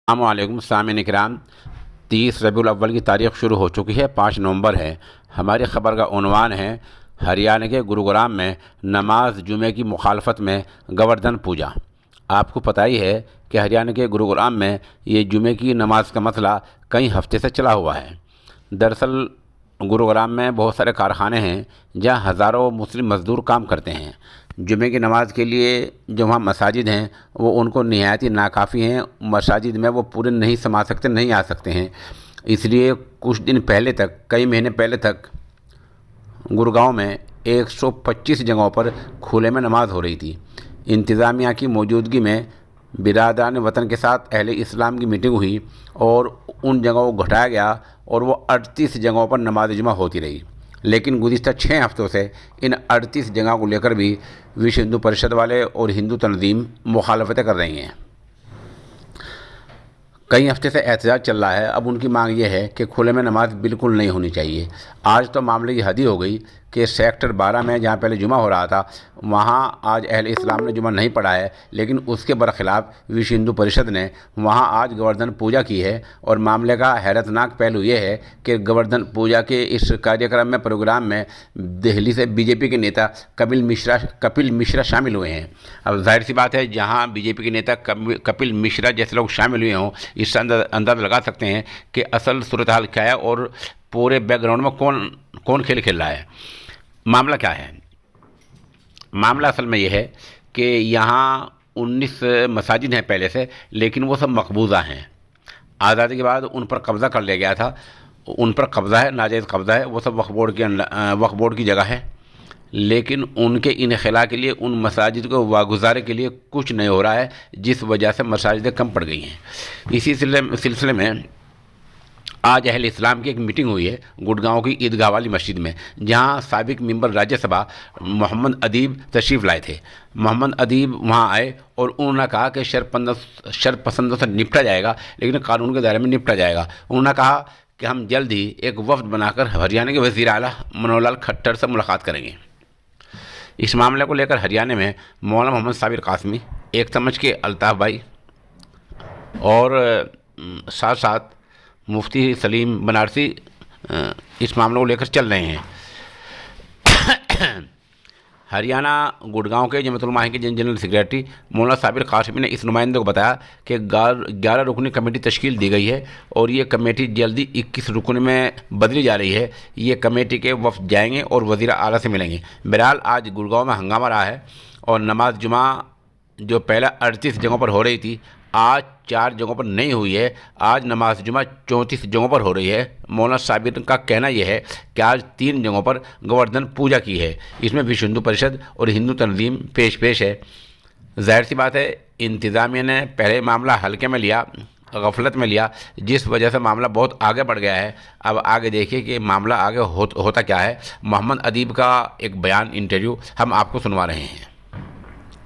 السلام علیکم سامعین کرام، 30 ربیع الاول کی تاریخ شروع ہو چکی ہے، 5 نومبر ہے۔ ہماری خبر کا عنوان ہے ہریانہ کے گروگرام میں نماز جمعہ کی مخالفت میں گوردھن پوجا۔ آپ کو پتہ ہی ہے کہ ہریانہ کے گروگرام میں یہ جمعہ کی نماز کا مسئلہ کئی ہفتے سے چلا ہوا ہے۔ دراصل گروگرام میں بہت سارے کارخانے ہیں جہاں ہزاروں مسلم مزدور کام کرتے ہیں۔ جمعہ کی نماز کے لیے جو وہاں مساجد ہیں وہ ان کو نہایت ہی ناکافی ہیں، مساجد میں وہ پورے نہیں سما سکتے، نہیں آ سکتے ہیں۔ اس لیے کچھ دن پہلے تک، کئی مہینے پہلے تک گڑگاؤں میں 125 جگہوں پر کھلے میں نماز ہو رہی تھی۔ انتظامیہ کی موجودگی میں برادران وطن کے ساتھ اہل اسلام کی میٹنگ ہوئی اور ان جگہوں کو گھٹایا گیا اور وہ 38 جگہوں پر نماز جمعہ ہوتی رہی۔ لیکن گزشتہ 6 ہفتوں سے ان 38 جگہوں کو لے کر بھی وشو ہندو پریشد والے اور ہندو تنظیم مخالفتیں کر رہی ہیں۔ کئی ہفتے سے احتجاج چل رہا ہے۔ اب ان کی مانگ یہ ہے کہ کھلے میں نماز بالکل نہیں ہونی چاہیے۔ آج تو معاملے کی حد ہی ہو گئی کہ سیکٹر 12 میں جہاں پہلے جمعہ ہو رہا تھا وہاں آج اہل اسلام نے جمعہ نہیں پڑھا ہے، لیکن اس کے برخلاف وشو ہندو پریشد نے وہاں آج گوردھن پوجا کی ہے۔ اور معاملے کا حیرت ناک پہلو یہ ہے کہ گوردھن پوجا کے اس کاریہ میں پروگرام میں دہلی سے بی جے پی کے نیتا کپل مشرا شامل ہوئے ہیں۔ اب ظاہر سی بات ہے، جہاں بی جے پی کے نیتا کپل مشرا جیسے لوگ شامل ہوئے ہوں، اس سے اندازہ لگا سکتے ہیں کہ اصل صورتحال کیا ہے اور پورے بیک گراؤنڈ میں کون کھیل کھیل رہا ہے۔ معاملہ کیا ہے؟ معاملہ اصل میں یہ ہے کہ یہاں 19 مساجد ہیں پہلے سے، لیکن وہ سب مقبوضہ ہیں۔ آزادی کے بعد ان پر قبضہ کر لیا گیا تھا، ان پر قبضہ ہے، ناجائز قبضہ ہے، وہ سب وقف بورڈ کی جگہ ہے۔ لیکن ان کے انخلاء کے لیے، ان مساجد کو واگزارے کے لیے کچھ نہیں ہو رہا ہے، جس وجہ سے مساجدیں کم پڑ گئی ہیں۔ اسی سلسلے میں آج اہل اسلام کی ایک میٹنگ ہوئی ہے گڑگاؤں کی عیدگاہ والی مسجد میں، جہاں سابق ممبر راجیہ سبھا محمد ادیب تشریف لائے تھے۔ محمد ادیب وہاں آئے اور انہوں نے کہا کہ شرپسندوں سے نپٹا جائے گا، لیکن قانون کے دائرے میں نپٹا جائے گا۔ انہوں نے کہا کہ ہم جلد ہی ایک وفد بنا کر ہریانہ کے وزیر اعلیٰ منوہر لال کھٹر سے ملاقات کریں گے۔ اس معاملے کو لے کر ہریانہ میں مولانا محمد صابر قاسمی، ایک سمجھ کے الطاف بھائی اور ساتھ ساتھ مفتی سلیم بنارسی اس معاملے کو لے کر چل رہے ہیں۔ ہریانہ گڑگاؤں کے جمعیت علماء کے جنرل سیکریٹری مولانا صابر قاسمی نے اس نمائندے کو بتایا کہ 11 رکنی کمیٹی تشکیل دی گئی ہے اور یہ کمیٹی جلدی 21 رکن میں بدلی جا رہی ہے۔ یہ کمیٹی کے وفد جائیں گے اور وزیر اعلیٰ سے ملیں گے۔ بہرحال آج گڑگاؤں میں ہنگامہ رہا ہے اور نماز جمعہ جو پہلے 38 جگہوں پر ہو رہی تھی، آج 4 جگہوں پر نہیں ہوئی ہے۔ آج نماز جمعہ 34 جگہوں پر ہو رہی ہے۔ مولانا صابر کا کہنا یہ ہے کہ آج 3 جگہوں پر گوردھن پوجا کی ہے۔ اس میں وشو ہندو پریشد اور ہندو تنظیم پیش ہے۔ ظاہر سی بات ہے، انتظامیہ نے پہلے معاملہ ہلکے میں لیا، غفلت میں لیا، جس وجہ سے معاملہ بہت آگے بڑھ گیا ہے۔ اب آگے دیکھیے کہ معاملہ آگے ہوتا کیا ہے۔ محمد ادیب کا ایک بیان، انٹرویو ہم آپ کو سنوا رہے ہیں۔